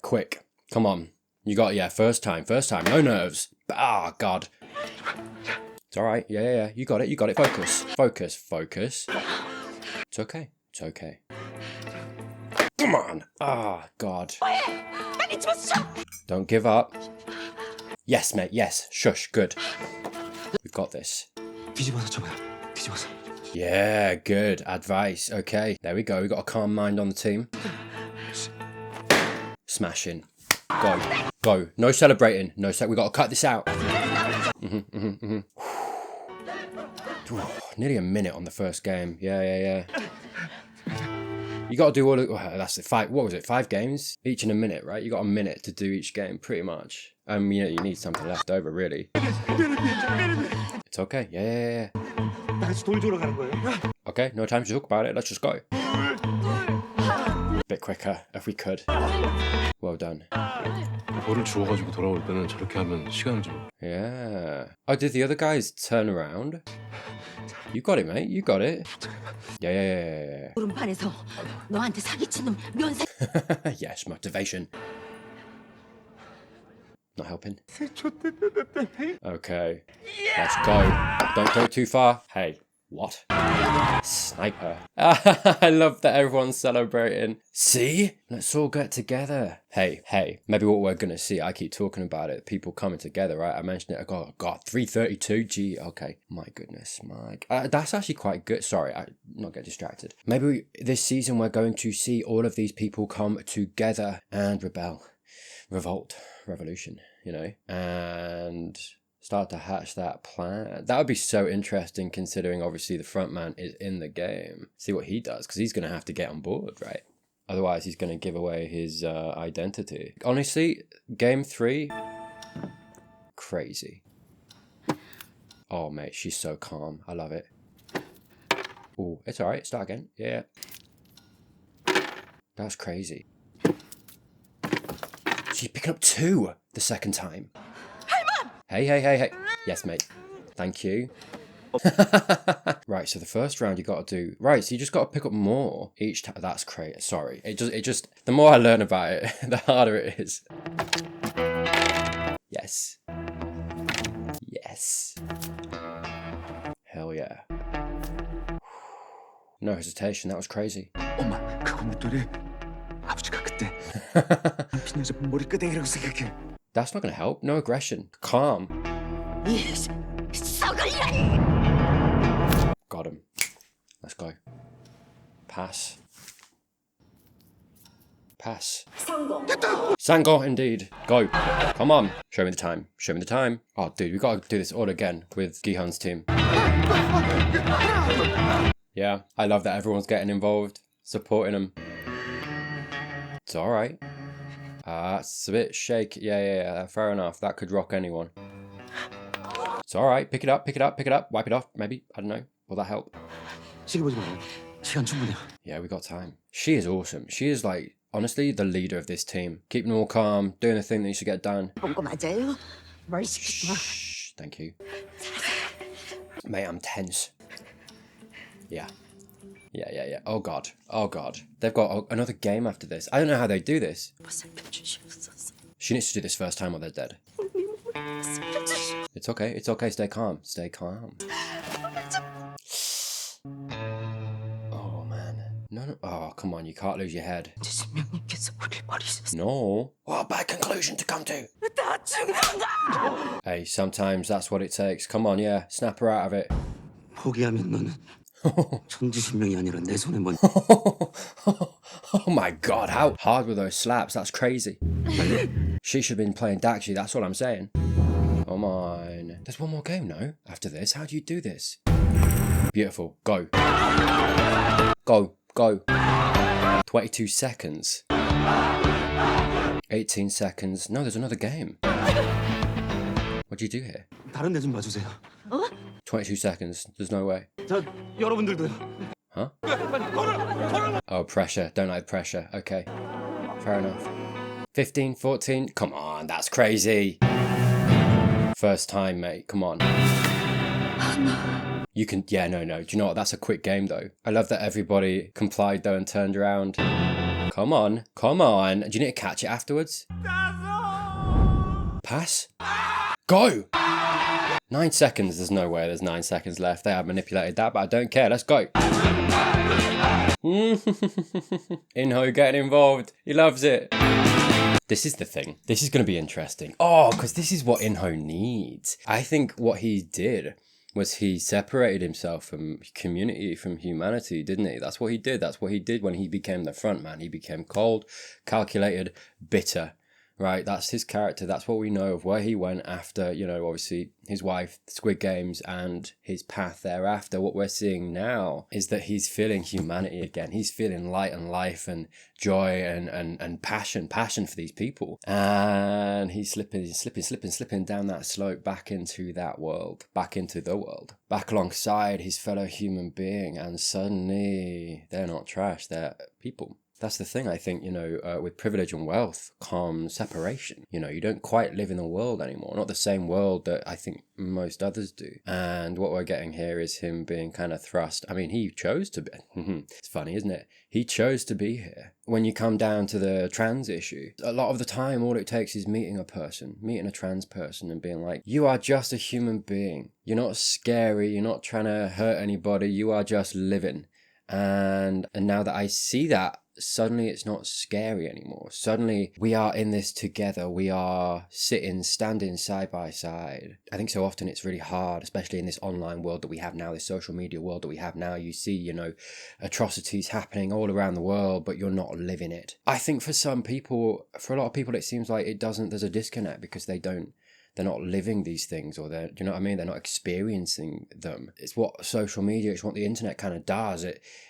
quick. Come on. You got, yeah, first time, no nerves. Ah, God. It's all right. Yeah. You got it. Focus. It's okay. Come on. Ah, God. Don't give up. Yes, mate, yes. Shush, good. We've got this. Yeah, good advice. Okay, there we go. We got a calm mind on the team. Smashing. Go. No celebrating. We got to cut this out. Nearly a minute on the first game. Yeah. You got to do all of... that's it. 5... What was it? 5 games? Each in a minute, right? You got a minute to do each game, pretty much. You need something left over, really. It's okay. Yeah. Okay, no time to talk about it. Let's just go. Bit quicker, if we could. Well done. Yeah. Oh, did the other guys turn around? You got it, mate. You got it. Yeah. Yes, motivation. Not helping. Okay. Let's go. Don't go too far. Hey, what? Sniper. I love that everyone's celebrating. See? Let's all get together. Hey. Maybe what we're going to see, I keep talking about it. People coming together, right? I mentioned it. God, 332. Gee, okay. My goodness, Mike. That's actually quite good. Sorry, I not get distracted. Maybe this season we're going to see all of these people come together and revolution, and start to hatch that plan. That would be so interesting, considering obviously the front man is in the game. See what he does, because he's going to have to get on board, right? Otherwise he's going to give away his identity. Honestly, game 3, crazy. Oh mate, she's so calm. I love it. Oh, it's all right. Start again. Yeah. That's crazy. She's picking up 2 the second time. Hey. Yes, mate. Thank you. Right, so the first round you got to do... Right, so you just got to pick up more each time. That's crazy. Sorry. It just... The more I learn about it, the harder it is. Yes. Hell yeah. No hesitation. That was crazy. That's not going to help. No aggression. Calm. Got him. Let's go. Pass. Sango, indeed. Go. Come on. Show me the time. Oh, dude, we got to do this all again with Gihan's team. Yeah, I love that everyone's getting involved, supporting him. It's all right. It's a bit shaky. Yeah, fair enough. That could rock anyone. It's all right. Pick it up. Wipe it off, maybe. I don't know. Will that help? Yeah, we got time. She is awesome. She is like, honestly, the leader of this team. Keeping them all calm, doing the thing that needs to get done. Shh, thank you. Mate, I'm tense. Yeah. Oh God. They've got another game after this. I don't know how they do this. She needs to do this first time or they're dead. It's okay. Stay calm. Oh, man. No. Oh, come on. You can't lose your head. No. What a bad conclusion to come to. Hey, sometimes that's what it takes. Come on, yeah. Snap her out of it. Oh my God, how hard were those slaps? That's crazy. She should have been playing Dakshi, that's what I'm saying. Come on. There's one more game, no? After this, how do you do this? Beautiful. Go. 22 seconds. 18 seconds. No, there's another game. What do you do here? 22 seconds. There's no way. Huh? Oh, pressure. Don't like pressure. Okay. Fair enough. 15, 14. Come on, that's crazy. First time, mate. Come on. You can... Yeah, no. Do you know what? That's a quick game, though. I love that everybody complied, though, and turned around. Come on. Come on. Do you need to catch it afterwards? Pass. Go. 9 seconds. There's no way there's 9 seconds left. They have manipulated that, but I don't care. Let's go. Inho getting involved. He loves it. This is the thing. This is going to be interesting. Oh, because this is what Inho needs. I think what he did was he separated himself from community, from humanity, didn't he? That's what he did. That's what he did when he became the front man. He became cold, calculated, bitter. Right, that's his character. That's what we know of where he went after, you know, obviously his wife, Squid Games, and his path thereafter. What we're seeing now is that he's feeling humanity again. He's feeling light and life and joy and passion for these people. And he's slipping down that slope back into that world, back into the world, back alongside his fellow human being. And suddenly they're not trash, they're people. That's the thing, I think, you know, with privilege and wealth comes separation. You know, you don't quite live in the world anymore, not the same world that I think most others do. And what we're getting here is him being kind of thrust. I mean, he chose to be. It's funny, isn't it? He chose to be here. When you come down to the trans issue, a lot of the time, all it takes is meeting a trans person and being like, you are just a human being. You're not scary. You're not trying to hurt anybody. You are just living. And now that I see that, suddenly it's not scary anymore. Suddenly we are in this together. We are standing side by side. I think so often it's really hard, especially in this online world that we have now, this social media world that we have now. You see, you know, atrocities happening all around the world, but you're not living it. I think for some people, for a lot of people, it seems like there's a disconnect because they're not living these things, or do you know what I mean? They're not experiencing them. It's what social media, it's what the internet kind of does.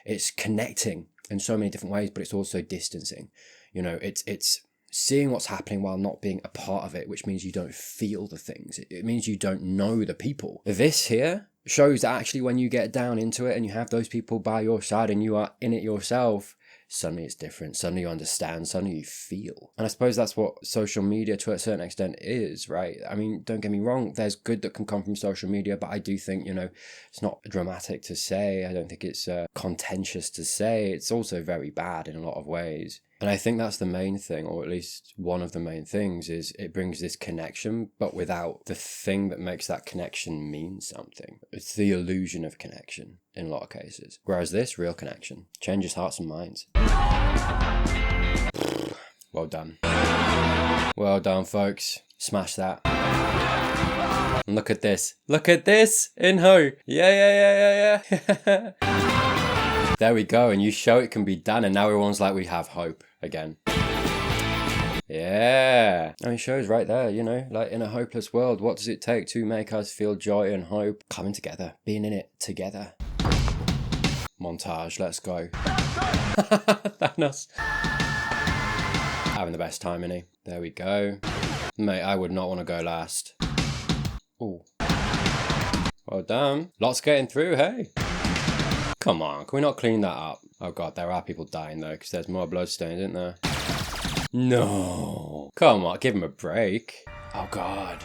It's connecting in so many different ways, but it's also distancing. You know, it's seeing what's happening while not being a part of it, which means you don't feel the things. It means you don't know the people. This here shows that actually when you get down into it and you have those people by your side and you are in it yourself, suddenly it's different. Suddenly you understand. Suddenly you feel. And I suppose that's what social media to a certain extent is, right? I mean, don't get me wrong. There's good that can come from social media, but I do think, you know, it's not dramatic to say. I don't think it's contentious to say. It's also very bad in a lot of ways. And I think that's the main thing, or at least one of the main things, is it brings this connection, but without the thing that makes that connection mean something. It's the illusion of connection in a lot of cases. Whereas this, real connection, changes hearts and minds. Well done. Well done, folks. Smash that. And look at this. Look at this, Inho. Yeah. There we go, and you show it can be done, and now everyone's like, we have hope again. Yeah. I mean, it shows right there, you know, like in a hopeless world, what does it take to make us feel joy and hope? Coming together, being in it together. Montage, let's go. Thanos. Having the best time, innit? There we go. Mate, I would not want to go last. Ooh. Well done. Lots getting through, hey? Come on, can we not clean that up? Oh god, there are people dying though, because there's more bloodstains, isn't there? No. Come on, give him a break. Oh god.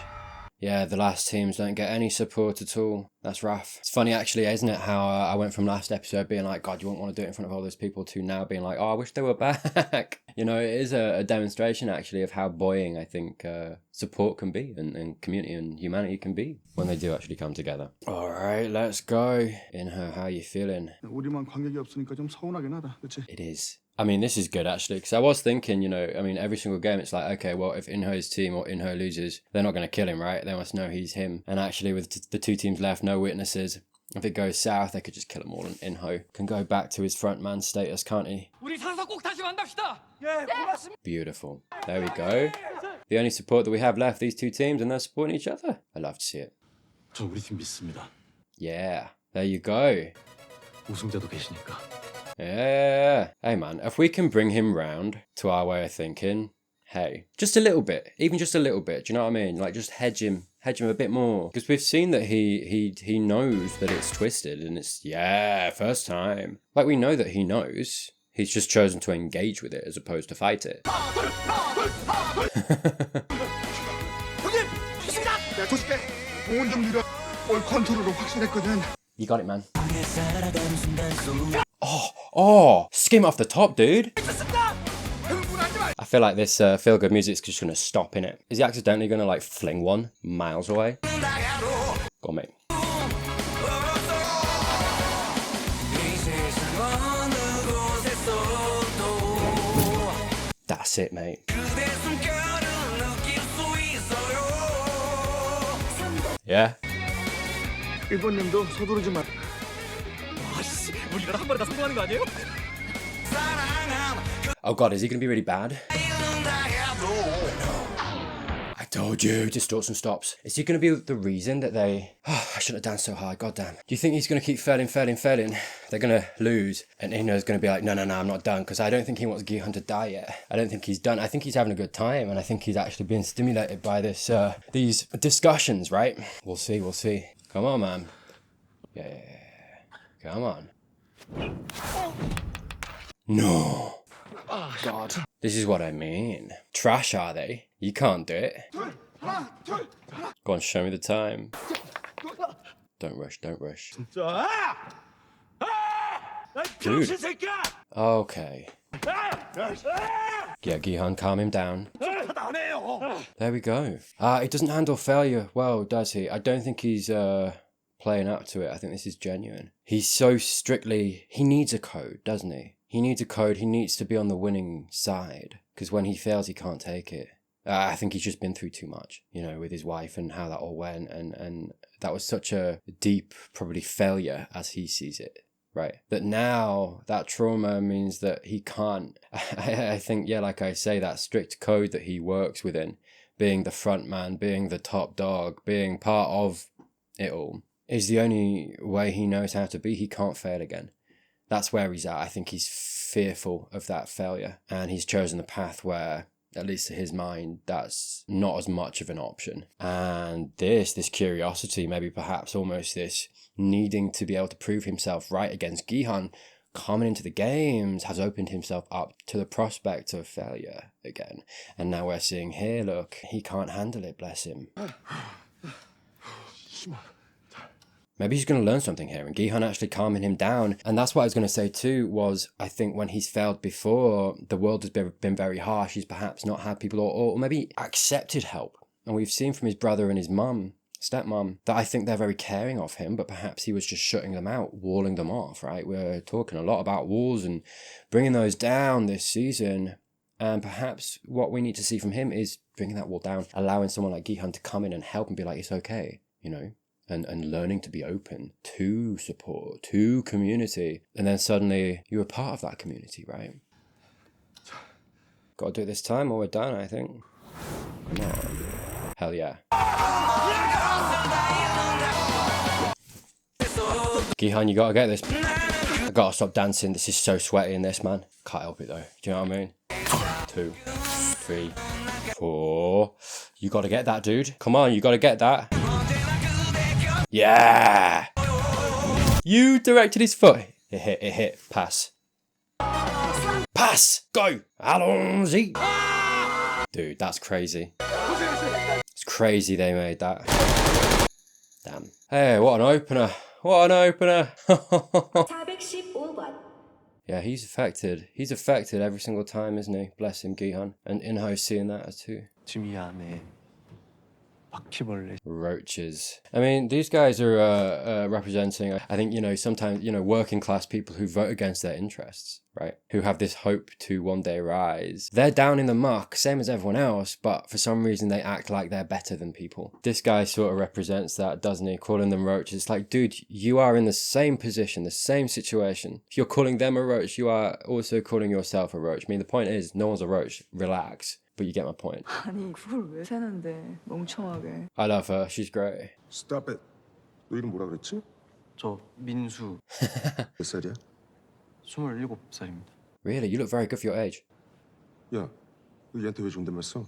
Yeah, the last teams don't get any support at all. That's rough. It's funny actually, isn't it, how I went from last episode being like, God, you won't want to do it in front of all those people, to now being like, oh, I wish they were back. You know, it is a demonstration actually of how buoying I think support can be and community and humanity can be when they do actually come together. All right, let's go. Inho, how you feeling? 우리만 관객이 없으니까 좀 서운하긴 하다, 그치? It is. I mean, this is good actually, because I was thinking, you know, I mean, every single game it's like, okay, well, if Inho's team or Inho loses, they're not going to kill him, right? They must know he's him. And actually with the two teams left, no witnesses, if it goes south, they could just kill them all, and Inho can go back to his frontman status, can't he? Beautiful. There we go. The only support that we have left, these two teams, and they're supporting each other. I love to see it. 저 우리 팀 믿습니다. Yeah, there you go. 우승자도 계시니까. Yeah. Hey man, if we can bring him round to our way of thinking, hey, just a little bit, even just a little bit, do you know what I mean? Like just hedge him a bit more, because we've seen that he knows that it's twisted, and it's, yeah, first time. Like we know that he knows. He's just chosen to engage with it as opposed to fight it. You got it, man. Oh, skim off the top, dude. I feel like this feel-good music's just gonna stop in it. Is he accidentally gonna like fling one miles away? Go on, mate. That's it, mate. Yeah. 일본님도 서두르지 마. 우리가 한 번에 다 성공하는 거 아니에요? Oh god, is he gonna be really bad? I told you, distorts and stops. Is he gonna be the reason that they... Oh, I shouldn't have danced so hard, goddamn. Do you think he's gonna keep failing? They're gonna lose, and Ino's gonna be like, no, I'm not done, because I don't think he wants Gi-hun to die yet. I don't think he's done. I think he's having a good time, and I think he's actually being stimulated by this, these discussions, right? We'll see. Come on, man. Yeah. Come on. No. Oh, God. This is what I mean. Trash, are they? You can't do it. Go on, show me the time. Don't rush. Dude. Okay. Yeah, Gi-hun, calm him down. There we go. He doesn't handle failure well, does he? I don't think he's playing up to it. I think this is genuine. He's so strictly... He needs a code, doesn't he? He needs a code. He needs to be on the winning side. Because when he fails, he can't take it. I think he's just been through too much, you know, with his wife and how that all went. And that was such a deep, probably failure as he sees it, right? But now that trauma means that he can't... I think, yeah, like I say, that strict code that he works within, being the front man, being the top dog, being part of it all, is the only way he knows how to be. He can't fail again. That's where he's at. I think he's fearful of that failure. And he's chosen the path where, at least to his mind, that's not as much of an option. And this curiosity, maybe perhaps almost this needing to be able to prove himself right against Gi-hun, coming into the games, has opened himself up to the prospect of failure again. And now we're seeing here, look, he can't handle it, bless him. Maybe he's going to learn something here, and Gi-hun actually calming him down. And that's what I was going to say too, was I think when he's failed before, the world has been very harsh. He's perhaps not had people or maybe accepted help. And we've seen from his brother and his mum, stepmom, that I think they're very caring of him, but perhaps he was just shutting them out, walling them off, right? We're talking a lot about walls and bringing those down this season. And perhaps what we need to see from him is bringing that wall down, allowing someone like Gi-hun to come in and help and be like, it's okay, you know? And learning to be open to support, to community. And then suddenly you're a part of that community, right? Got to do it this time or we're done, I think. Come on. Hell yeah. Gi-hun, you got to get this. I got to stop dancing. This is so sweaty in this, man. Can't help it though. Do you know what I mean? 2, 3, 4. You got to get that, dude. Come on, you got to get that. Yeah! You directed his foot. It hit. Pass. Pass! Go! Allons-y! Dude, that's crazy. It's crazy they made that. Damn. Hey, what an opener. Yeah, he's affected. He's affected every single time, isn't he? Bless him, Gi-hun. And In-ho's seeing that as too. Roaches. I mean, these guys are representing, I think, you know, sometimes, you know, working class people who vote against their interests, right? Who have this hope to one day rise. They're down in the muck, same as everyone else, but for some reason they act like they're better than people. This guy sort of represents that, doesn't he? Calling them roaches. It's like, dude, you are in the same position, the same situation. If you're calling them a roach, you are also calling yourself a roach. I mean, the point is, no one's a roach. Relax. But you get my point. 아니 그걸 왜 세는데 멍청하게. I love her. She's great. Stop it. 너 이름 뭐라 그랬지? 저 민수. 몇 살이야? 27살입니다. Really? You look very good for your age. 야, 너 얘한테 왜 존댓말 써?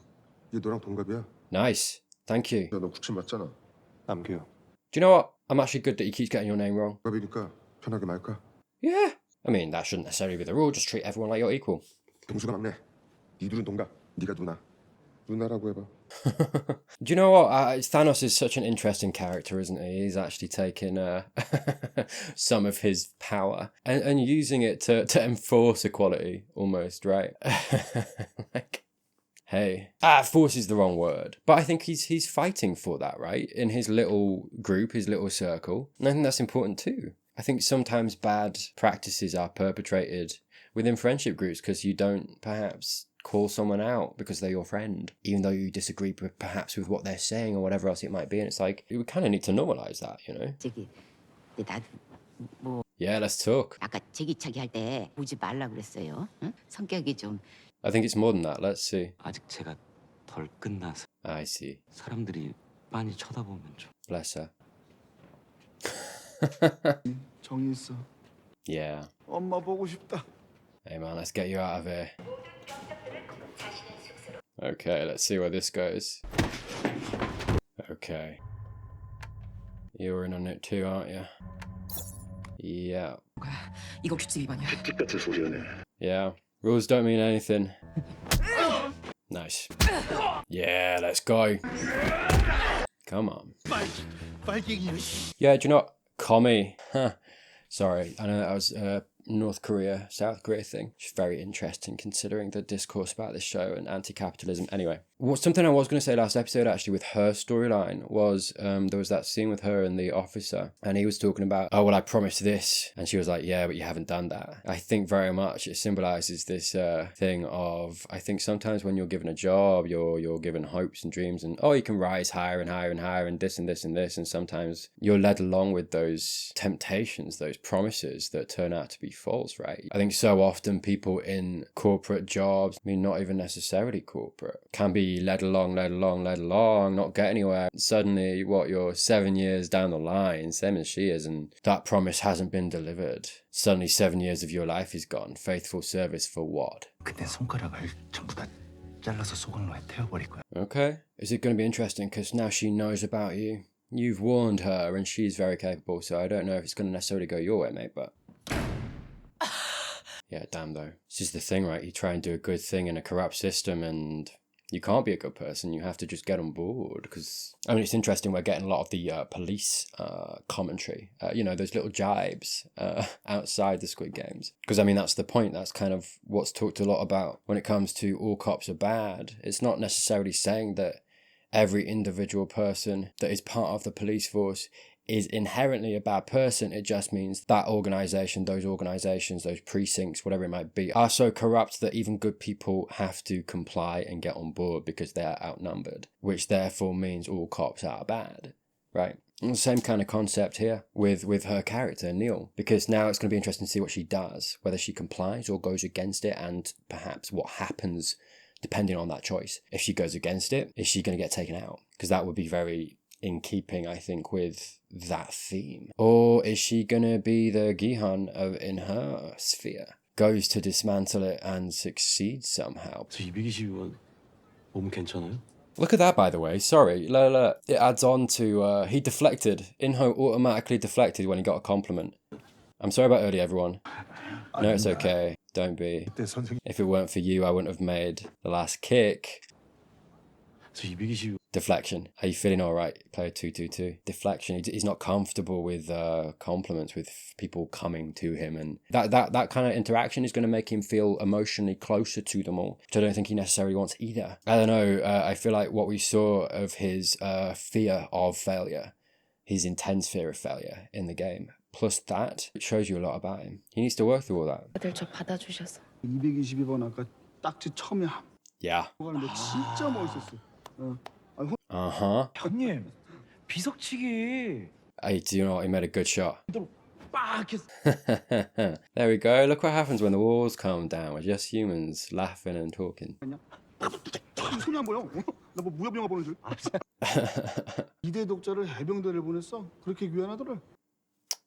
얘 너랑 동갑이야. Nice. Thank you. 야, 너 97 맞잖아. 남규. Do you know what? I'm actually good that he keeps getting your name wrong. 동갑이니까 편하게 말까? Yeah. I mean, that shouldn't necessarily be the rule. Just treat everyone like you're equal. 동수가 막내. 니 둘은 동갑. 네가 누나. 누나라고 해봐. Do you know what? Thanos is such an interesting character, isn't he? He's actually taken some of his power and using it to enforce equality, almost, right? Like, hey, force is the wrong word, but I think he's fighting for that, right? In his little group, his little circle, and I think that's important too. I think sometimes bad practices are perpetrated within friendship groups because you don't perhaps call someone out because they're your friend, even though you disagree perhaps with what they're saying or whatever else it might be. And it's like, we kind of need to normalize that, you know? 저기 나도 뭐 Yeah, let's talk. 아까 제기차기 할 때 보지 말라 그랬어요. 응? 성격이 좀 I think it's more than that. Let's see. 아직 제가 덜 끝나서 I see. 사람들이 빤히 쳐다보면 좀 Bless her. 정이 있어. Yeah. 엄마 보고 싶다. Hey man, let's get you out of here. Okay, let's see where this goes. Okay. You're in on it too, aren't you? Yeah. 이거 규칙 위반이야. 같은 소리 하네. Yeah. Rules don't mean anything. Nice. Yeah, let's go. Come on. Yeah, do you know what? Commie. Huh. Sorry, I know that was North Korea, South Korea thing. It's very interesting considering the discourse about this show and anti-capitalism. Anyway, something I was going to say last episode actually with her storyline was there was that scene with her and the officer and he was talking about, oh, well, I promised this. And she was like, yeah, but you haven't done that. I think very much it symbolizes this thing of, I think sometimes when you're given a job, you're given hopes and dreams and, oh, you can rise higher and higher and higher and this and this and this. And sometimes you're led along with those temptations, those promises that turn out to be false, right? I think so often people in corporate jobs, I mean, not even necessarily corporate, can be led along, not get anywhere. Suddenly, you're 7 years down the line, same as she is, and that promise hasn't been delivered. Suddenly 7 years of your life is gone. Faithful service for what? 그때 손가락을 전부 다 잘라서 소금로에 태워버릴 거야. Okay. Is it going to be interesting? Because now she knows about you. You've warned her and she's very capable, so I don't know if it's going to necessarily go your way, mate, but... Yeah, damn though. This is the thing, right? You try and do a good thing in a corrupt system and you can't be a good person. You have to just get on board because, I mean, it's interesting. We're getting a lot of the police commentary, you know, those little jibes outside the Squid Games. Because, I mean, that's the point. That's kind of what's talked a lot about when it comes to all cops are bad. It's not necessarily saying that every individual person that is part of the police force is inherently a bad person. It just means that organization, those organizations, those precincts, whatever it might be, are so corrupt that even good people have to comply and get on board because they're outnumbered, which therefore means all cops are bad, right? And the same kind of concept here with her character, Neil, because now it's going to be interesting to see what she does, whether she complies or goes against it, and perhaps what happens depending on that choice. If she goes against it, is she going to get taken out? Because that would be very in keeping, I think, with that theme. Or is she gonna be the Gihan in her sphere? Goes to dismantle it and succeeds somehow. 저 222원 몸 괜찮아요? Look at that, by the way. Sorry, Lola. It adds on to he deflected. Inho automatically deflected when he got a compliment. I'm sorry about earlier, everyone. No, it's okay. Don't be. If it weren't for you, I wouldn't have made the last kick. 저 222. Deflection. Are you feeling all right? Player 222. Deflection. He's not comfortable with compliments, with people coming to him, and that kind of interaction is going to make him feel emotionally closer to them all, which I don't think he necessarily wants either. I don't know. I feel like what we saw of his fear of failure, his intense fear of failure in the game, plus that, it shows you a lot about him. He needs to work through all that. 다들 저 받아주셔서. 222번 아까 딱지 처음에 Yeah. 하는데 진짜 멋있었어. Uh-huh. 형님 비석치기. Hey, do you know what? He made a good shot. 빡 했어. There we go. Look what happens when the walls calm down. We're just humans laughing and talking. 손이 안 보여. 나 뭐 무협 영화 보는 줄. 이대 독자를 해병대를 보냈어. 그렇게 귀환하더라.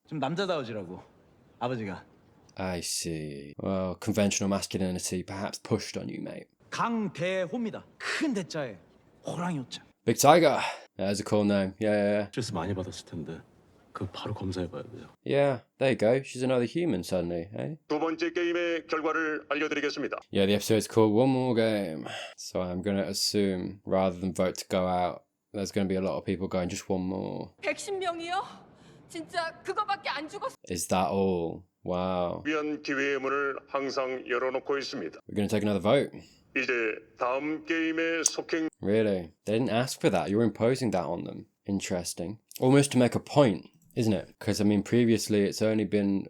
좀 남자다워지라고 아버지가. I see. Well, conventional masculinity perhaps pushed on you, mate. 강대호입니다. 큰 대자에 호랑이 호자. Big Tiger. That's a cool name. Yeah. 스트레스 많이 받았을 텐데 그 바로 검사해봐야 돼요. Yeah, there you go. She's another human suddenly, eh? 두 번째 게임의 결과를 알려드리겠습니다. Yeah, the episode's called One More Game. So I'm going to assume, rather than vote to go out, there's going to be a lot of people going, just one more. 110명이요? 진짜 그거밖에 안 죽었어. Is that all? Wow. 위한 기회의 문을 항상 열어놓고 있습니다. We're going to take another vote. 이제 다음 게임의 속행 Really? They didn't ask for that. You're imposing that on them. Interesting. Almost to make a point, isn't it? Because I mean, previously there's only been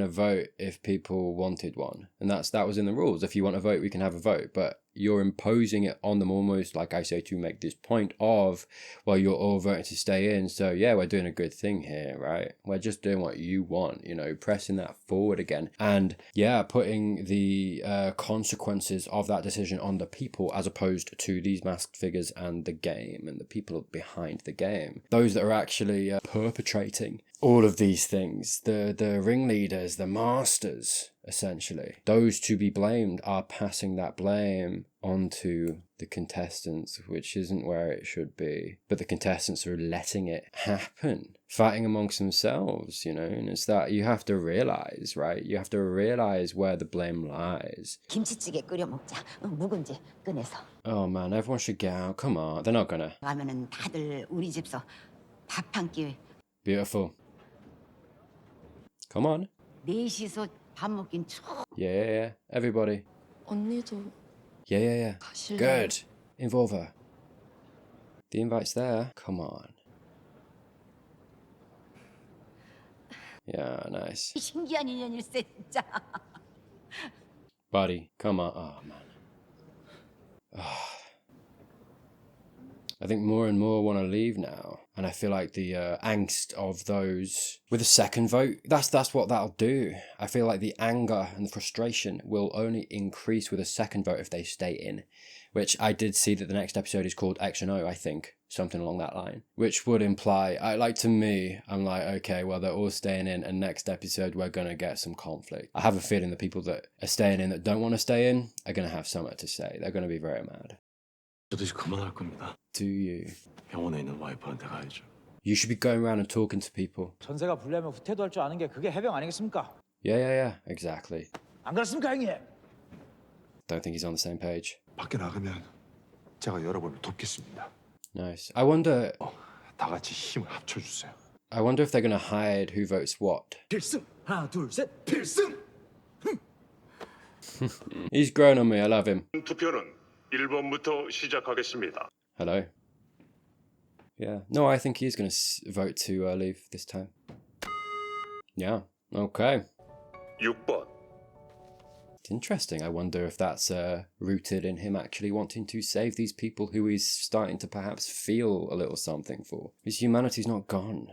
a vote if people wanted one, and that was in the rules. If you want a vote, we can have a vote. But you're imposing it on them almost, like I say, to make this point of, well, you're all voting to stay in, so yeah, we're doing a good thing here, right? We're just doing what you want, you know, pressing that forward again, and yeah, putting the consequences of that decision on the people as opposed to these masked figures and the game and the people behind the game, those that are actually perpetrating all of these things, the ringleaders, the masters, essentially. Those to be blamed are passing that blame onto the contestants, which isn't where it should be. But the contestants are letting it happen, fighting amongst themselves, you know, and it's that you have to realize, right? You have to realize where the blame lies. 김치찌개 끓여 먹자. 묵은지 꺼내서. Oh man, everyone should get out. Come on, they're not gonna. 가면은 다들 우리 집서 밥 한 끼. Beautiful. Come on. 넷이서 밥 먹긴 çok. Yeah, everybody. 언니도 Yeah. 가실래요? Good. Involve her. The invite's there. Come on. Yeah, nice. 신기한 인연일세 진짜. Buddy, come on. Oh, man. I think more and more want to leave now. And I feel like the angst of those with a second vote, that's what that'll do. I feel like the anger and the frustration will only increase with a second vote if they stay in. Which I did see that the next episode is called X and O, I think. Something along that line. Which would imply, to me, I'm like, okay, well, they're all staying in, and next episode we're going to get some conflict. I have a feeling the people that are staying in that don't want to stay in are going to have something to say. They're going to be very mad. 저도 이제 그만할 겁니다. Do you? 병원에 있는 와이프한테 가야죠. You should be going around and talking to people. 전세가 불리하면 후퇴도 할 줄 아는 게 그게 해병 아니겠습니까? Yeah, exactly. 안 그렇습니까, 형님? Don't think he's on the same page. 밖에 나가면 제가 여러분을 돕겠습니다. Nice. I wonder 다 같이 힘을 합쳐주세요. if they're going to hide who votes what. 필승! 하나, 둘, 셋! 필승! He's grown on me. I love him. 투표는 1번부터 시작하겠습니다. Hello. Yeah. No, I think he's going to vote to leave this time. Yeah. Okay. 6번 It's interesting. I wonder if that's rooted in him actually wanting to save these people who he's starting to perhaps feel a little something for. His humanity's not gone.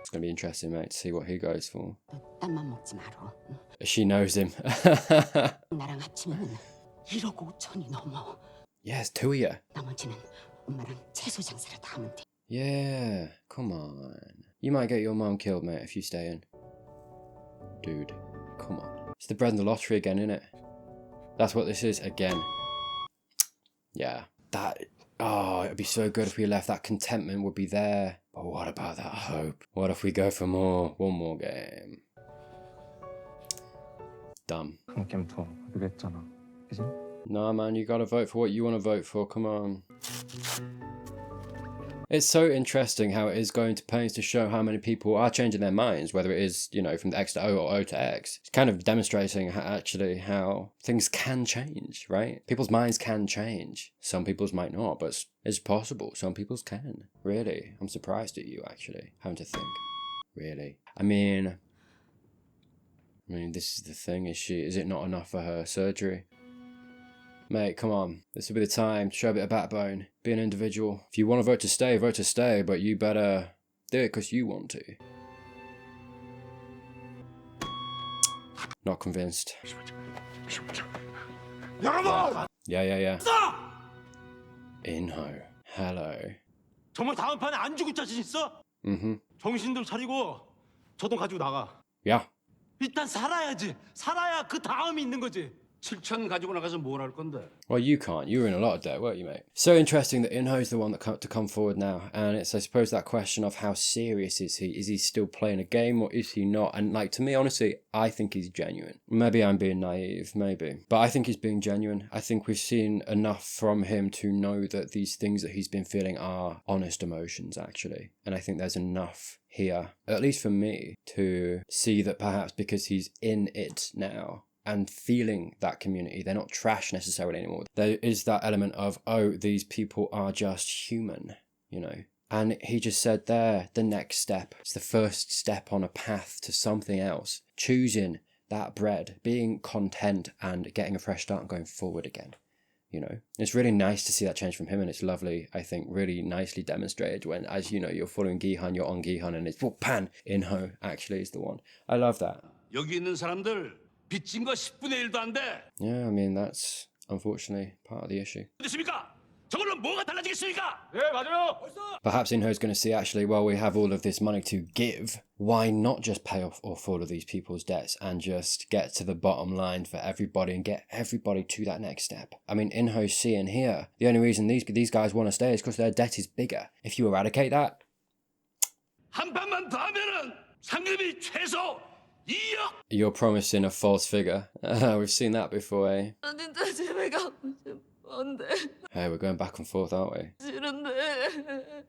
It's going to be interesting, mate, to see what he goes for. 너 땀만 먹지 마라. She knows him. 나랑 합치면 1억 5천이 넘어. Yes, two of you. 나머지는 엄마랑 채소 장사를 다 하면 돼. Yeah, come on. You might get your mum killed, mate, if you stay in. Dude, come on. It's the bread and the lottery again, innit? That's what this is again. Yeah, it'd be so good if we left. That contentment would be there. But what about that hope? What if we go for more? One more game. Dumb. 한 게임 더 하기로 했잖아. 그지? Nah, man, you gotta vote for what you want to vote for. Come on. It's so interesting how it is going to pains to show how many people are changing their minds, whether it is, you know, from X to O or O to X. It's kind of demonstrating how things can change, right? People's minds can change. Some people's might not, but it's possible. Some people's can. Really. I'm surprised at you, actually, having to think. Really. I mean, this is the thing, is it not enough for her surgery? Mate, come on. This will be the time to show a bit of backbone. Be an individual. If you want to vote to stay, but you better do it because you want to. Not convinced. 여러분! Yeah. Inho. Hello. 정말 다음 판에 안 죽을 자신 있어? 정신들 차리고 저 돈 가지고 나가. Yeah. 일단 살아야지. 살아야 그 다음이 있는 거지. 7천 가지고 나가서 뭘 할 건데? Well, you can't. You were in a lot of debt, weren't you, mate? So interesting that Inho's the one that to come forward now. And it's, I suppose, that question of how serious is he? Is he still playing a game or is he not? And like, to me, honestly, I think he's genuine. Maybe I'm being naive, maybe. But I think he's being genuine. I think we've seen enough from him to know that these things that he's been feeling are honest emotions, actually. And I think there's enough here, at least for me, to see that perhaps because he's in it now, and feeling that community, they're not trash necessarily anymore. There is that element of, oh, these people are just human, you know. And he just said there, the next step. It's the first step on a path to something else. Choosing that bread, being content and getting a fresh start and going forward again. You know, it's really nice to see that change from him, and it's lovely, I think, really nicely demonstrated when, as you know, you're following Gihan, you're on Gihan, and it's, well, pan, Inho actually is the one. I love that. 여기 있는 사람들 빚진 거 10분의 1도 안 돼. Yeah, I mean, that's unfortunately part of the issue. 됐습니까? 저걸로 뭐가 달라지겠습니까? 네, 맞아요. Perhaps Inho's going to see, actually, well, we have all of this money to give. Why not just pay off all of these people's debts and just get to the bottom line for everybody and get everybody to that next step? I mean, Inho's seeing here, the only reason these guys want to stay is because their debt is bigger. If you eradicate that, 한 판만 더 하면은 상금이 최소 2억. You're promising a false figure. We've seen that before, eh? 나 진짜 집에 가고 싶은데 Hey, we're going back and forth, aren't we? 싫은데.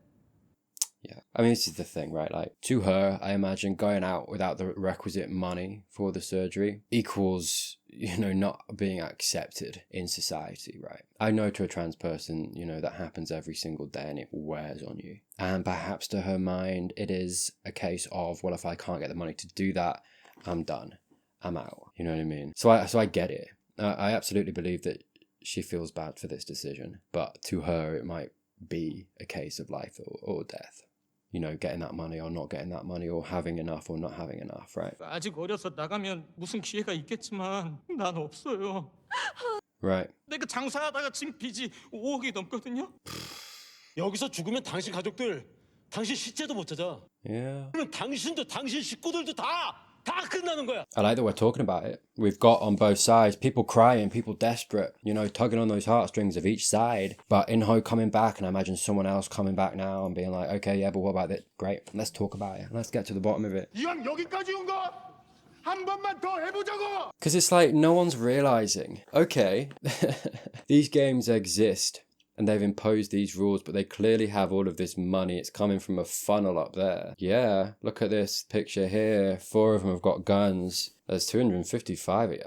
Yeah. I mean, this is the thing, right? Like, to her, I imagine going out without the requisite money for the surgery equals, you know, not being accepted in society, right? I know to a trans person, you know, that happens every single day and it wears on you. And perhaps to her mind, it is a case of, well, if I can't get the money to do that, I'm done. I'm out. You know what I mean? So I get it. I absolutely believe that she feels bad for this decision. But to her, it might be a case of life or death. You know, getting that money or not getting that money, or having enough or not having enough, right? 아직 어려서 나가면 무슨 기회가 있겠지만 난 없어요. Right. 내가 장사하다가 지금 빚이 5억이 넘거든요. 여기서 죽으면 당신 가족들, 당신 시체도 못 찾아. Yeah. 그러면 당신도 당신 식구들도 다 끝나는 거야. I like that we're talking about it. We've got on both sides people crying, people desperate, you know, tugging on those heartstrings of each side. But Inho coming back, and I imagine someone else coming back now and being like, okay, yeah, but what about this? Great, let's talk about it. Let's get to the bottom of it. 이왕 여기까지 온 거 한 번만 더 해보자고. Because it's like no one's realizing, okay, these games exist. And they've imposed these rules, but they clearly have all of this money. It's coming from a funnel up there. Yeah, look at this picture here. 4 of them have got guns. There's 255 of you.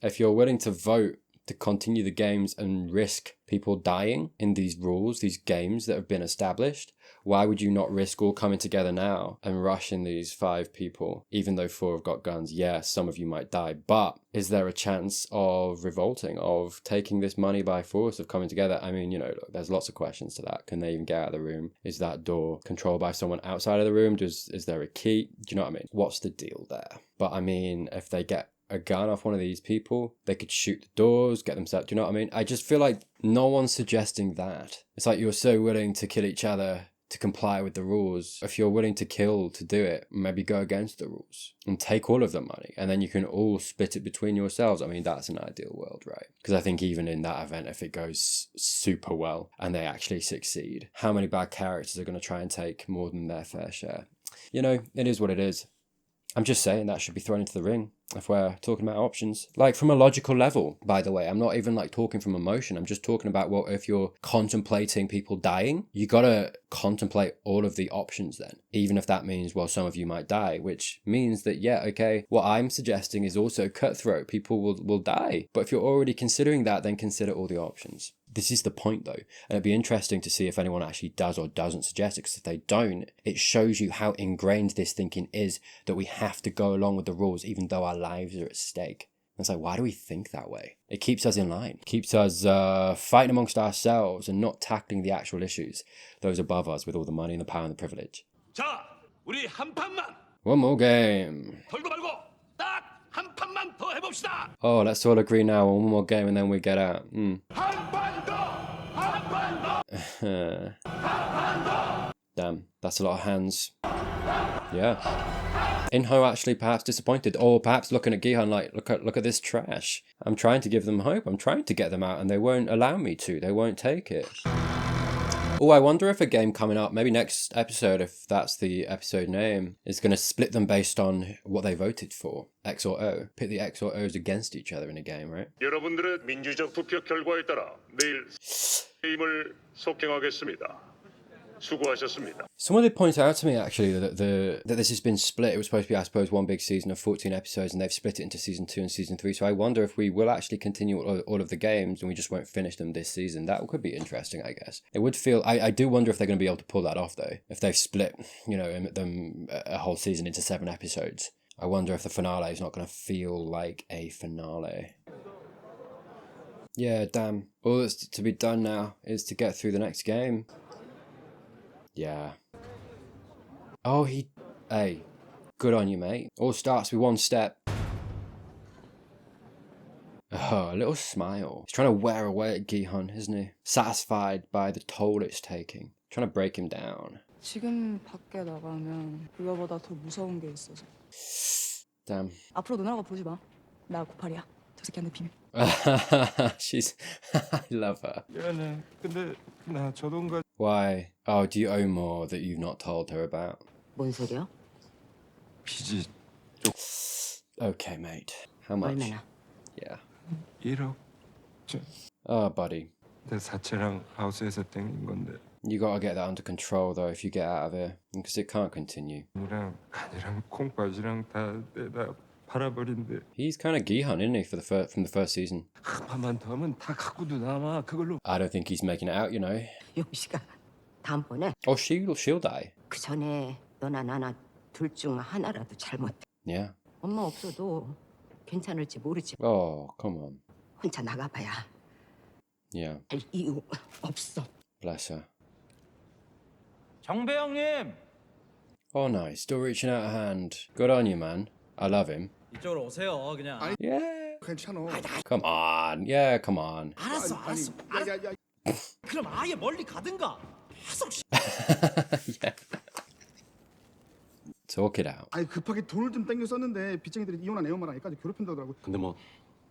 If you're willing to vote to continue the games and risk people dying in these rules, these games that have been established, why would you not risk all coming together now and rushing these 5 people, even though 4 have got guns? Yeah, some of you might die, but is there a chance of revolting, of taking this money by force, of coming together? I mean, you know, look, there's lots of questions to that. Can they even get out of the room? Is that door controlled by someone outside of the room? Is there a key? Do you know what I mean? What's the deal there? But I mean, if they get a gun off one of these people, they could shoot the doors, get them set. Do you know what I mean? I just feel like no one's suggesting that. It's like you're so willing to kill each other to comply with the rules. If you're willing to kill to do it, maybe go against the rules and take all of the money, and then you can all split it between yourselves. I mean, that's an ideal world, right? Because I think even in that event, if it goes super well and they actually succeed, how many bad characters are going to try and take more than their fair share? You know, it is what it is. I'm just saying that should be thrown into the ring if we're talking about options. Like, from a logical level, by the way, I'm not even like talking from emotion. I'm just talking about, well, if you're contemplating people dying, you gotta contemplate all of the options then, even if that means, well, some of you might die, which means that, yeah, okay, what I'm suggesting is also cutthroat. People will die. But if you're already considering that, then consider all the options. This is the point, though, and it'd be interesting to see if anyone actually does or doesn't suggest it, because if they don't, it shows you how ingrained this thinking is, that we have to go along with the rules even though our lives are at stake. And it's like, why do we think that way? It keeps us in line, keeps us fighting amongst ourselves and not tackling the actual issues, those above us with all the money and the power and the privilege. 자, 우리 한 판만. One more game. 털고 말고 딱 한 판만 더 해봅시다. Oh, let's all agree now on one more game and then we get out. Damn, that's a lot of hands. Yeah. Inho actually perhaps disappointed, or perhaps looking at Gihan like, look at this trash. I'm trying to give them hope. I'm trying to get them out, and they won't allow me to. They won't take it. Oh, I wonder if a game coming up, maybe next episode, if that's the episode name, is going to split them based on what they voted for, X or O. Pit the X or O's against each other in a game, right? 여러분들의 민주적 투표 결과에 따라 내일 게임을 속행하겠습니다. 수고하셨습니다. Someone did point out to me actually that that this has been split. It was supposed to be, I suppose, one big season of 14 episodes, and they've split it into season 2 and season 3. So I wonder if we will actually continue all of the games and we just won't finish them this season. That could be interesting, I guess. It would feel. I do wonder if they're going to be able to pull that off though. If they've split, them a whole season into 7 episodes. I wonder if the finale is not going to feel like a finale. Yeah, damn. All that's to be done now is to get through the next game. Yeah. Oh, hey, good on you, mate. All starts with one step. Oh, a little smile. He's trying to wear away at Gihan, isn't he? Satisfied by the toll it's taking. Trying to break him down. 지금 밖에 나가면 그거보다 더 무서운 게 있어서. Damn. 앞으로 누나가 보지 마. 나 98이야. 저 새끼한테 비밀. She's... I love her. 미안해. 근데 나 저 돈 가지고 Why? Oh, do you owe more that you've not told her about? 뭔 소리야? 빚이 Okay, mate. How much? 얼마나? Yeah. 1억. Oh, buddy. 내 사채랑 하우스에서 땡긴 건데 You gotta get that under control, though, if you get out of here. Because it can't continue. 이랑 간이랑 콩팥이랑 다 내다 팔아버린대. He's kind of Gihan, isn't he, from the first season? 한 판만 더 하면 다 갖고도 남아. 그걸로 I don't think he's making it out, you know. 용식아, 다음번에 Oh, she'll die. 그 전에 너나 나나 둘 중 하나라도 잘못해. Yeah. 엄마 없어도 괜찮을지 모르지. Oh, come on. 혼자 나가봐야 Yeah. 할 이유 없어. Bless her. 정배 형님 Oh, nice. Still reaching out a hand. Good on you, man. I love him. 이쪽으로 오세요 그냥. Yeah. 괜찮아. Come on. Yeah, come on. 알았어 알았어. 야야야. 그럼 아예 멀리 가든가. 계속 Yeah. Talk it out. 아니 급하게 돈을 좀 땡겨 썼는데 빚쟁이들이 이혼한 애 엄마랑 애까지 괴롭힌다더라고. 근데 뭐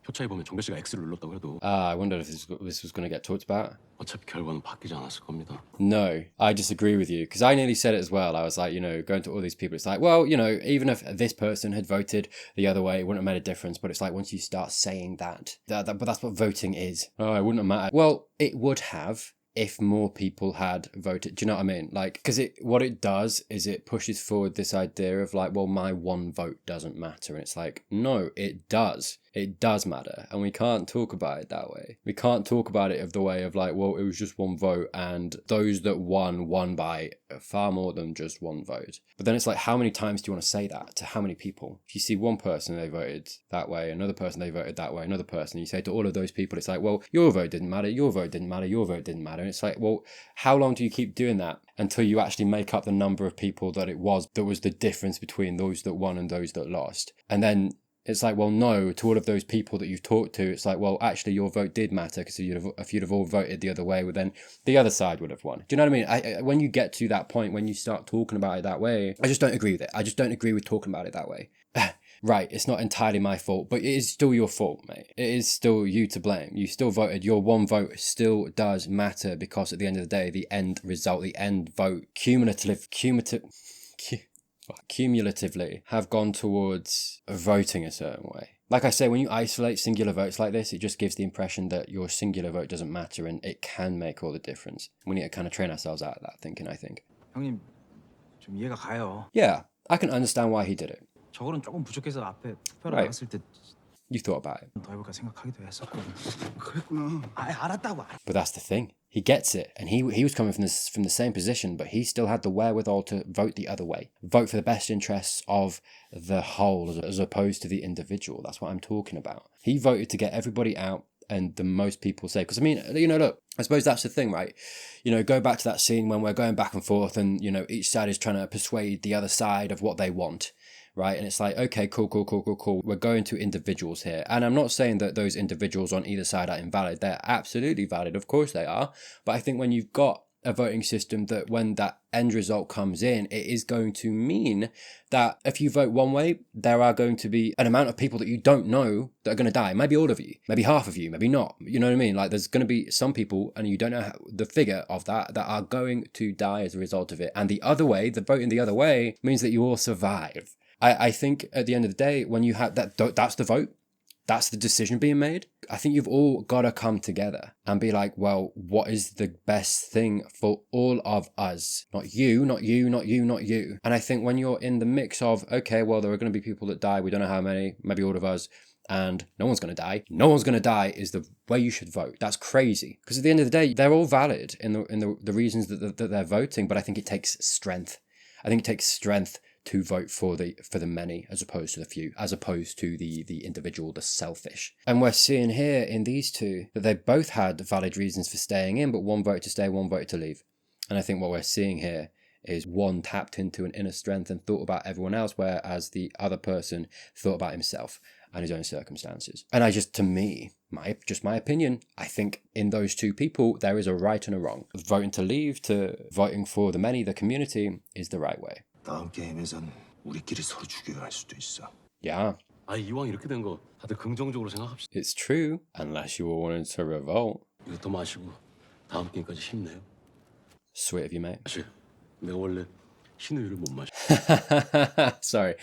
표차에 보면 정배 씨가 X를 눌렀다고 해도 I wondered if this was going to get talked about. 어차피 결과는 바뀌지 않았을 겁니다. No, I disagree with you because I nearly said it as well. I was like, going to all these people, it's like, well, even if this person had voted the other way, it wouldn't have made a difference. But it's like once you start saying that but that's what voting is. Oh, it wouldn't have mattered. Well, it would have if more people had voted. Do you know what I mean? Like, because what it does is it pushes forward this idea of like, well, my one vote doesn't matter. And it's like, no, it does. It does matter. And we can't talk about it that way. We can't talk about it of the way of like, well, it was just one vote and those that won by far more than just one vote. But then it's like, how many times do you want to say that to how many people? If you see one person, they voted that way, another person, they voted that way, another person, you say to all of those people, it's like, well, your vote didn't matter, your vote didn't matter, your vote didn't matter. And it's like, well, how long do you keep doing that until you actually make up the number of people that was the difference between those that won and those that lost? And then it's like, well, no, to all of those people that you've talked to, it's like, well, actually your vote did matter because if you'd have all voted the other way, well, then the other side would have won. Do you know what I mean? When you get to that point, when you start talking about it that way, I just don't agree with it. I just don't agree with talking about it that way. Right, it's not entirely my fault, but it is still your fault, mate. It is still you to blame. You still voted. Your one vote still does matter because at the end of the day, the end result, the end vote, cumulatively have gone towards voting a certain way. Like I say, when you isolate singular votes like this, it just gives the impression that your singular vote doesn't matter and it can make all the difference. We need to kind of train ourselves out of that thinking, I think. 형님 좀 이해가 가요. Yeah, I can understand why he did it. 저거는 조금 부족해서 앞에 투표를 Right. 나갔을 때 You thought about it. 더 해볼까 생각하기도 했었거든. 그랬구나. 알았다고. But that's the thing. He gets it, and he was coming from the same position, but he still had the wherewithal to vote the other way. Vote for the best interests of the whole as opposed to the individual. That's what I'm talking about. He voted to get everybody out and the most people say. Because, I mean, look, I suppose that's the thing, right? Go back to that scene when we're going back and forth and, each side is trying to persuade the other side of what they want. Right, and it's like, okay, cool. We're going to individuals here. And I'm not saying that those individuals on either side are invalid. They're absolutely valid. Of course they are. But I think when you've got a voting system that when that end result comes in, it is going to mean that if you vote one way, there are going to be an amount of people that you don't know that are going to die. Maybe all of you, maybe half of you, maybe not. You know what I mean? Like there's going to be some people, and you don't know the figure of that are going to die as a result of it. And the other way, the voting the other way, means that you all survive. I think at the end of the day, when you have that's the vote. That's the decision being made. I think you've all got to come together and be like, well, what is the best thing for all of us? Not you, not you, not you, not you. And I think when you're in the mix of, okay, well, there are going to be people that die. We don't know how many, maybe all of us. And no one's going to die. No one's going to die is the way you should vote. That's crazy. Because at the end of the day, they're all valid in the reasons that they're voting. But I think it takes strength. I think it takes strength to vote for the many as opposed to the few, as opposed to the individual, the selfish. And we're seeing here in these two that they both had valid reasons for staying in, but one voted to stay, one voted to leave. And I think what we're seeing here is one tapped into an inner strength and thought about everyone else, whereas the other person thought about himself and his own circumstances. And my opinion, I think in those two people, there is a right and a wrong. Voting to leave to voting for the many, the community, is the right way. 다음 게임에선 우리끼리 서로 죽여갈 수도 있어. Yeah. 이왕 이렇게 된 거 다들 긍정적으로 생각합시다. It's true, unless you all wanted to revolt. 이것도 마시고 다음 게임까지 힘내요. Sweet of you, mate. 사실 내가 원래 신우유를 못 마셔. Sorry.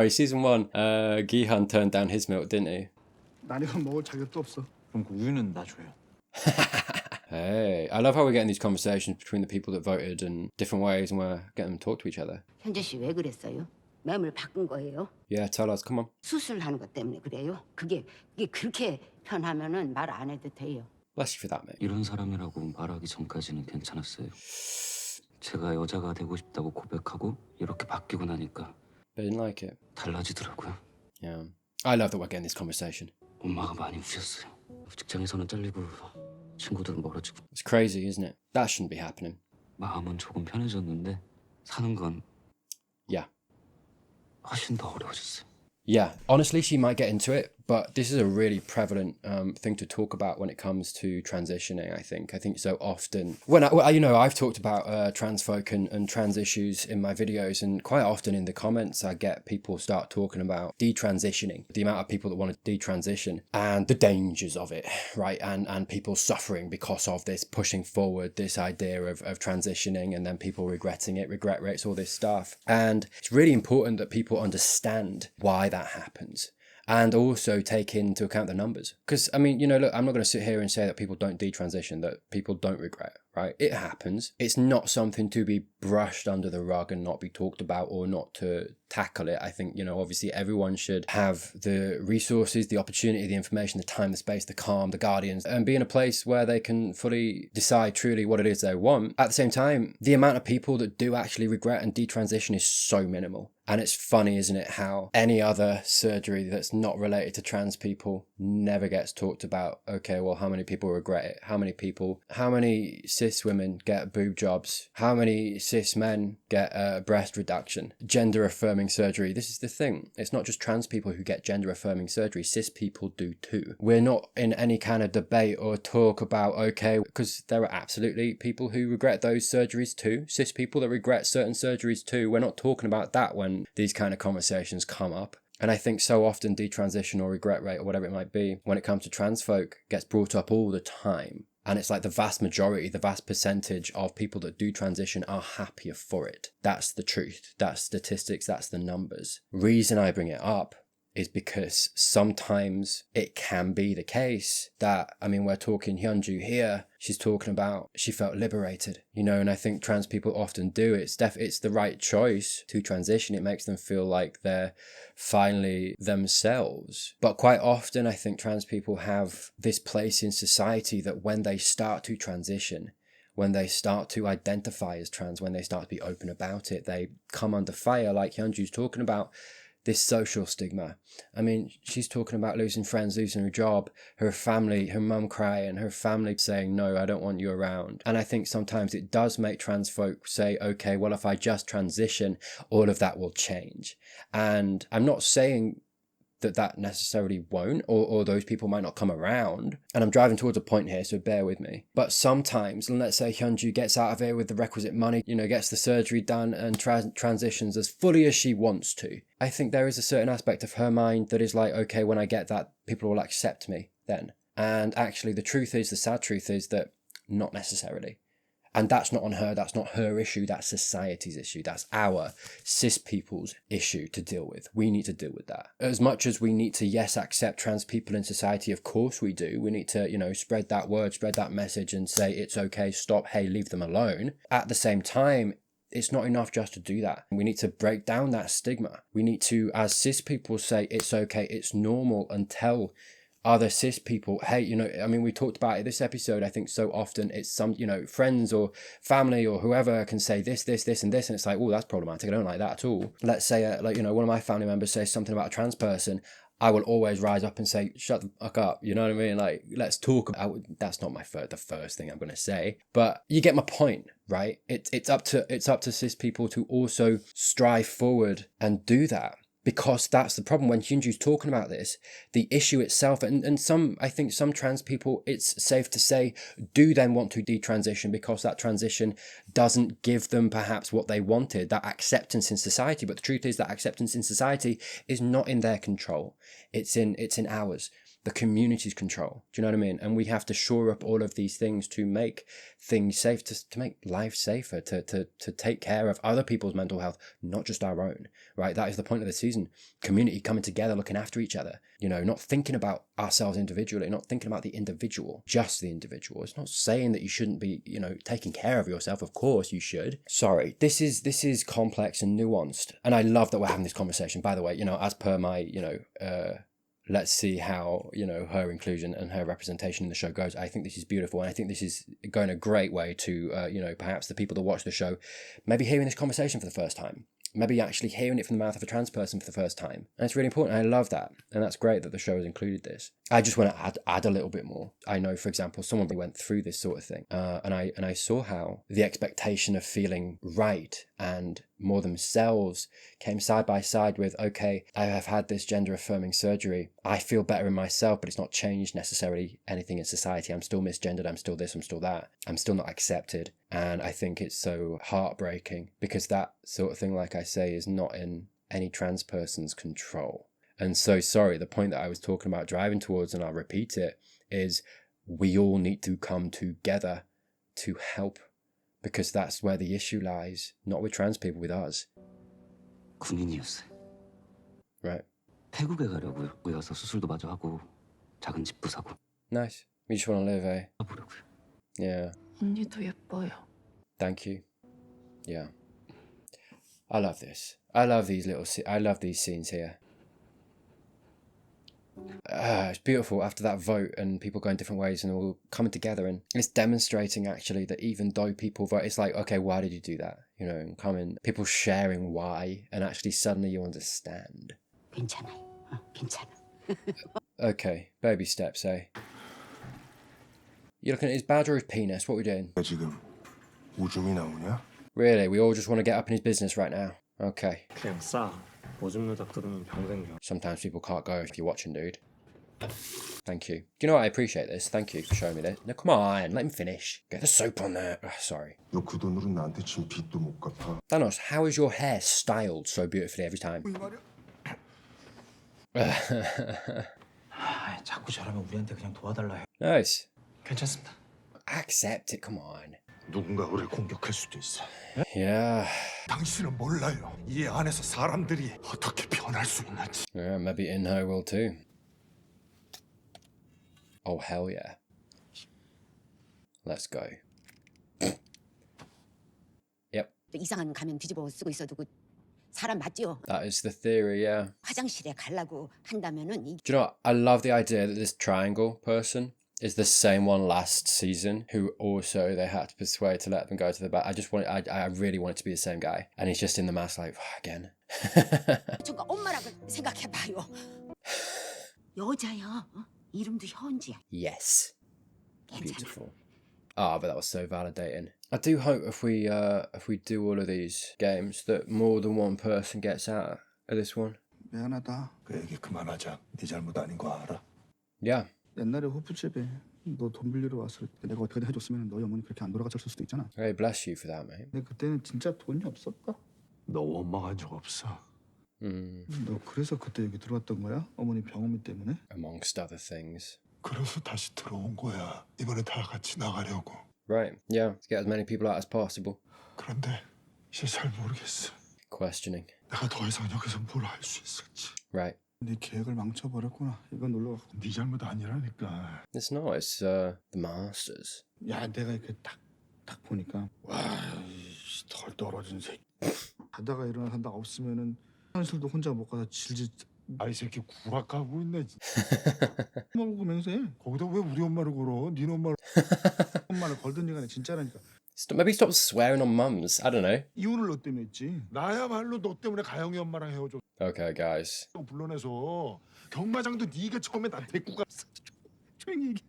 Season 1, Gihan turned down his milk, didn't he? 난 이건 먹을 자격도 없어. 그럼 그 우유는 나 줘요. Hey, I love how we're getting these conversations between the people that voted in different ways and we're getting them to talk to each other. 현재 씨 왜 그랬어요? 마음을 바꾼 거예요? Yeah, tell us, come on. 수술하는 것 때문에 그래요? 그게 그렇게 편하면은 말 안 해도 돼요. Bless you for that, mate. 이런 사람이라고 말하기 전까지는 괜찮았어요. 제가 여자가 되고 싶다고 고백하고 이렇게 바뀌고 나니까 They didn't like it. 달라지더라고요. Yeah. I love that we're getting this conversation. 엄마가 많이 우셨어요. 직장에서는 잘리고 친구들은 멀어지고. It's crazy, isn't it? That shouldn't be happening. 마음은 조금 편해졌는데 사는 건 Yeah. 훨씬 더 어려워졌어요. Yeah, honestly, she might get into it, but this is a really prevalent thing to talk about when it comes to transitioning. I think so often when I've talked about trans folk and trans issues in my videos, and quite often in the comments I get people start talking about detransitioning, the amount of people that want to detransition and the dangers of it, right? And people suffering because of this, pushing forward this idea of transitioning, and then people regretting it, regret rates, all this stuff. And it's really important that people understand why that happens, and also take into account the numbers. Because I mean, look, I'm not going to sit here and say that people don't detransition, that people don't regret, right? It happens. It's not something to be brushed under the rug and not be talked about or not to tackle it. I think, obviously everyone should have the resources, the opportunity, the information, the time, the space, the calm, the guardians, and be in a place where they can fully decide truly what it is they want. At the same time, the amount of people that do actually regret and detransition is so minimal. And it's funny, isn't it, how any other surgery that's not related to trans people never gets talked about. Okay, well, how many people regret it? How many cis women get boob jobs? How many cis men get breast reduction? Gender affirming surgery. This is the thing. It's not just trans people who get gender affirming surgery. Cis people do too. We're not in any kind of debate or talk about, okay, because there are absolutely people who regret those surgeries too. Cis people that regret certain surgeries too. We're not talking about that when these kind of conversations come up. And I think so often detransition or regret rate or whatever it might be, when it comes to trans folk, gets brought up all the time. And it's like the vast majority, the vast percentage of people that do transition are happier for it. That's the truth. That's statistics. That's the numbers. Reason I bring it up is because sometimes it can be the case that, we're talking Hyunju here, she's talking about she felt liberated, and I think trans people often do. It's the right choice to transition. It makes them feel like they're finally themselves. But quite often I think trans people have this place in society that when they start to transition, when they start to identify as trans, when they start to be open about it, they come under fire, like Hyunju's talking about. This social stigma. She's talking about losing friends, losing her job, her family, her mum crying, her family saying, no, I don't want you around. And I think sometimes it does make trans folk say, okay, well, if I just transition, all of that will change. And I'm not saying that necessarily won't, or those people might not come around. And I'm driving towards a point here, so bear with me. But sometimes, and let's say Hyunju gets out of here with the requisite money, you know, gets the surgery done and transitions as fully as she wants to. I think there is a certain aspect of her mind that is like, okay, when I get that, people will accept me then. And actually the sad truth is that not necessarily. And that's not on her, that's not her issue, that's society's issue. That's our cis people's issue to deal with. We need to deal with that. As much as we need to, yes, accept trans people in society, of course we do. We need to, you know, spread that word, spread that message and say, it's okay, stop, hey, leave them alone. At the same time, it's not enough just to do that. We need to break down that stigma. We need to, as cis people, say, it's okay, it's normal, and tell other cis people, hey, you know, I mean, we talked about it this episode, I think so often it's some, you know, friends or family or whoever can say this, and this, and it's like, oh, that's problematic, I don't like that at all. Let's say, like, you know, one of my family members says something about a trans person, I will always rise up and say, shut the fuck up, you know what I mean? Like, let's talk about, that's not the first thing I'm going to say, but you get my point, right? It's up to cis people to also strive forward and do that. Because that's the problem when Hyunju's talking about this, the issue itself, and some, I think some trans people, it's safe to say, do then want to detransition because that transition doesn't give them perhaps what they wanted, that acceptance in society. But the truth is that acceptance in society is not in their control. It's in ours, the community's control. Do you know what I mean? And we have to shore up all of these things to make things safe, to make life safer, to take care of other people's mental health, not just our own, right? That is the point of the season. Community coming together, looking after each other, you know, not thinking about ourselves individually, not thinking about the individual, just the individual. It's not saying that you shouldn't be, you know, taking care of yourself. Of course you should. Sorry, this is complex and nuanced. And I love that we're having this conversation, by the way, you know, as per my, you know, let's see how, you know, her inclusion and her representation in the show goes. I think this is beautiful, and I think this is going a great way to, you know, perhaps the people that watch the show, maybe hearing this conversation for the first time, maybe actually hearing it from the mouth of a trans person for the first time. And it's really important. I love that. And that's great that the show has included this. I just want to add a little bit more. I know, for example, someone went through this sort of thing, and I saw how the expectation of feeling right and more themselves came side by side with, okay, I have had this gender affirming surgery. I feel better in myself, but it's not changed necessarily anything in society. I'm still misgendered. I'm still this, I'm still that. I'm still not accepted. And I think it's so heartbreaking because that sort of thing, like I say, is not in any trans person's control. And so, sorry, the point that I was talking about driving towards, and I'll repeat it, is we all need to come together to help, because that's where the issue lies, not with trans people, with us. 군인이었어요. Right. 태국에 가려고요. 거기 가서 수술도 마저 하고 작은 집도 사고. Nice. We just want to live, eh? 가보려고요. Yeah. 언니도 예뻐요. Thank you. Yeah. I love this. I love these I love these scenes here. It's beautiful after that vote and people going different ways and all coming together, and it's demonstrating actually that even though people vote, it's like, okay, why did you do that? You know, and coming, people sharing why, and actually suddenly you understand. 괜찮아요. 괜찮아. Okay, baby steps, eh? You're looking at his badge or his penis? What are we doing? 지금 오줌이 나오냐? Really? We all just want to get up in his business right now? Okay. 그냥 싸. 오줌 누적 들으면 병생겨. Sometimes people can't go if you're watching, dude. Thank you. Do you know what? I appreciate this. Thank you for showing me this. No, come on, let him finish. Get the soap on there. Ugh, sorry. 너 그 돈으로 나한테 진 빚도 못 갚아. Thanos, how is your hair styled so beautifully every time? 자꾸 저러면 우리한테 그냥 도와달라 해. Nice. 괜찮습니다. Accept it, come on. 누군가 우리 공격할 수도 있어. Yeah. 당신은 몰라요. 이 안에서 사람들이 어떻게 변할 수 있는지. Yeah, maybe in her will too. Oh, hell yeah. Let's go. Yep. 이상한 가면 뒤집어 쓰고 있어도 그 사람 맞지요? That is the theory, yeah. 화장실에 가려고 한다면은 이 Do you know what? I love the idea that this triangle person is the same one last season who also they had to persuade to let them go to the back. I really want it to be the same guy. And he's just in the mask like, again. 저가 엄마라고 생각해봐요. 여자야. 이름도 현지야. Yes. 괜찮아. Beautiful. Ah, but that was so validating. I do hope if we do all of these games that more than one person gets out of this one. 미안하다. 그 얘기 그만하자. 네 잘못 아닌 거 알아? Yeah. 옛날에 호프집에 너 돈 빌리러 왔을 때 내가 어떻게든 해줬으면 너희 어머니 그렇게 안 돌아가셨을 수도 있잖아. Hey, bless you for that, mate. 근데 그때는 진짜 돈이 없었다. 너 원망한 적 없어. 너 그래서 그때 여기 들어왔던 거야? 어머니 병원비 때문에? Amongst other things. 그래서 다시 들어온 거야. 이번에 다 같이 나가려고. Right. Yeah. To get as many people out as possible. 그런데 이제 잘 모르겠어. Questioning. 내가 더 이상 여기서 뭘 할 수 있을지. Right. 네 계획을 망쳐버렸구나. 이건 놀러. 네 잘못 아니라니까. It's not. It's the masters. 야, 내가 이렇게 딱 보니까 덜 떨어진 새끼. 자다가 일어나 산다 없으면은 화장실도 혼자 못 가서 질질. 아이 새끼 구락하고 있네. 엄마 보고 맹세해. 거기다 왜 우리 엄마를 걸어? 니네 엄마를. 엄마를 걸던 얘가 진짜라니까. Maybe stop swearing on mums. I don't know. 이혼을 너 때문에 했지. 나야말로 너 때문에 가영이 엄마랑 헤어져. Okay, guys. 불러내서 경마장도 네가 처음에 나 데리고 갔어. 조용히 얘기.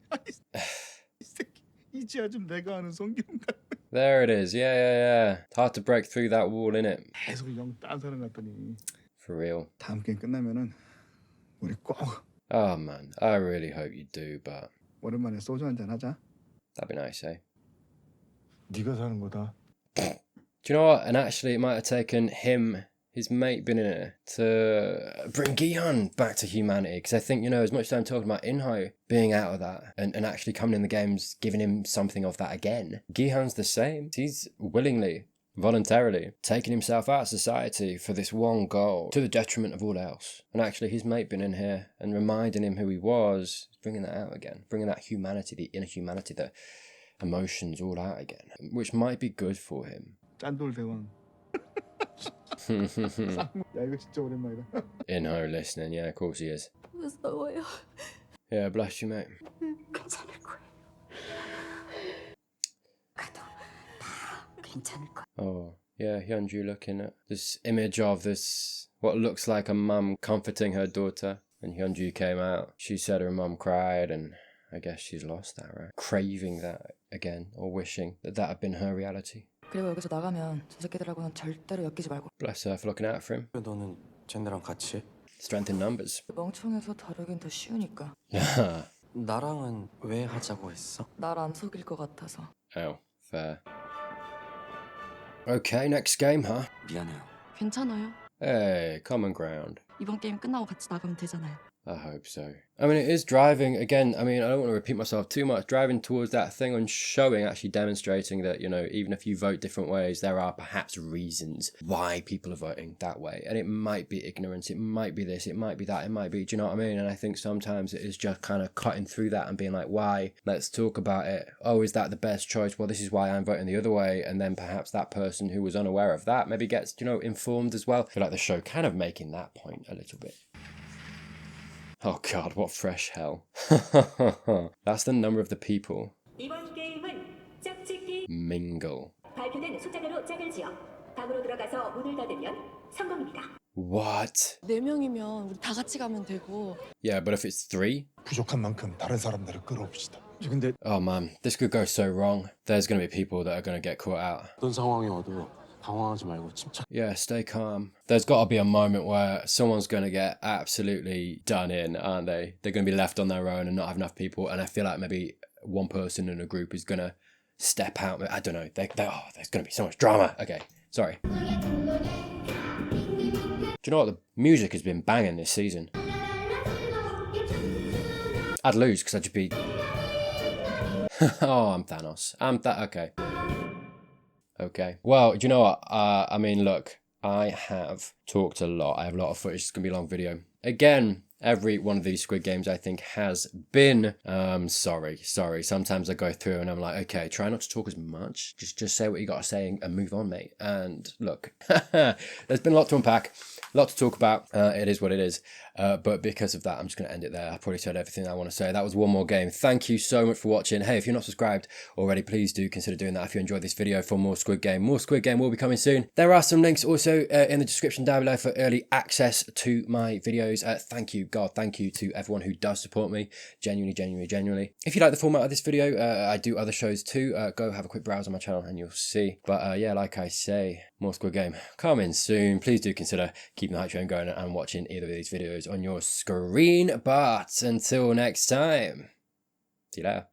이 새끼 이제야 좀 내가 아는 성경 같아. There it is. Yeah. It's hard to break through that wall, innit? 계속 영 딴 사람 같더니. For real. 다음 게임 끝나면은 우리 꼭 Oh, man. I really hope you do, but 오랜만에 소주 한잔 하자. that'd be nice, eh? 네가 사는 거다. Do you know what? And actually, it might have taken him, his mate, been in it to bring Gihan back to humanity. Because I think, you know, as much as I'm talking about Inho being out of that and actually coming in the games, giving him something of that again, Gihan's the same. He's willingly, voluntarily taking himself out of society for this one goal to the detriment of all else. And actually, his mate been in here and reminding him who he was, bringing that out again, bringing that humanity, the inner humanity, the emotions all out again, which might be good for him. 짠돌 대왕. 야 이거 진짜 오랜만이다. Inho listening, yeah, of course he is. 무서워요. Yeah, bless you, mate. 괜찮을 거예요. 가도 다 괜찮을 거야. Oh, yeah, Hyunju looking at this image of this, what looks like a mum comforting her daughter. When Hyunju came out, she said her mum cried, and I guess she's lost that, right? Craving that again, or wishing that that had been her reality. 그리고 여기서 나가면 저 새끼들하고는 절대로 엮이지 말고. Bless her for looking out for him. 너는 쟤네랑 같이 해? Strength in numbers. 멍청해서 다루긴 더 쉬우니까. 나랑은 왜 하자고 했어? 날 안 속일 것 같아서. Oh, fair. Okay, next game, huh? 미안해요. 괜찮아요. Hey, common ground. 이번 게임 끝나고 같이 나가면 되잖아요. I hope so. I mean, it is driving, again, I mean, I don't want to repeat myself too much, driving towards that thing and showing, actually demonstrating that, you know, even if you vote different ways, there are perhaps reasons why people are voting that way. And it might be ignorance, it might be this, it might be that, it might be, do you know what I mean? And I think sometimes it is just kind of cutting through that and being like, why? Let's talk about it. Oh, is that the best choice? Well, this is why I'm voting the other way. And then perhaps that person who was unaware of that maybe gets, you know, informed as well. I feel like the show kind of making that point a little bit. Oh god, what fresh hell. That's the number of the people. 이번 게임은 짝짓기. Mingle. 발표된 숫자대로 짝을 지어 방으로 들어가서 문을 닫으면 성공입니다. What? 4명이면 우리 다 같이 가면 되고. Yeah, but if it's 3? 부족한 만큼 다른 사람들을 끌어옵시다. 근데 Oh man, this could go so wrong. There's going to be people that are going to get caught out. 어떤 상황이 와도 당황하지 말고 침착. Yeah, stay calm. There's got to be a moment where someone's going to get absolutely done in, aren't they? They're going to be left on their own and not have enough people. And I feel like maybe one person in a group is going to step out. I don't know. Oh, there's going to be so much drama. Okay, sorry. Do you know what? The music has been banging this season. I'd lose because I'd just be... Oh, I'm Thanos. Okay. Okay. Well, do you know what? I mean, look, I have talked a lot. I have a lot of footage. It's going to be a long video. Again, every one of these Squid Games, I think, has been... Sorry. Sometimes I go through and I'm like, okay, try not to talk as much. Just say what you got to say and move on, mate. And look, there's been a lot to unpack, a lot to talk about. It is what it is. But because of that, I'm just going to end it there. I've probably said everything I want to say. That was one more game. Thank you so much for watching. Hey, if you're not subscribed already, please do consider doing that if you enjoyed this video for more Squid Game. More Squid Game will be coming soon. There are some links also in the description down below for early access to my videos. Thank you God, thank you to everyone who does support me. Genuinely. If you like the format of this video, I do other shows too. Go have a quick browse on my channel and you'll see. But yeah, like I say, more Squid Game coming soon. Please do consider keeping the hype train going and watching either of these videos on your screen. But until next time, see you later.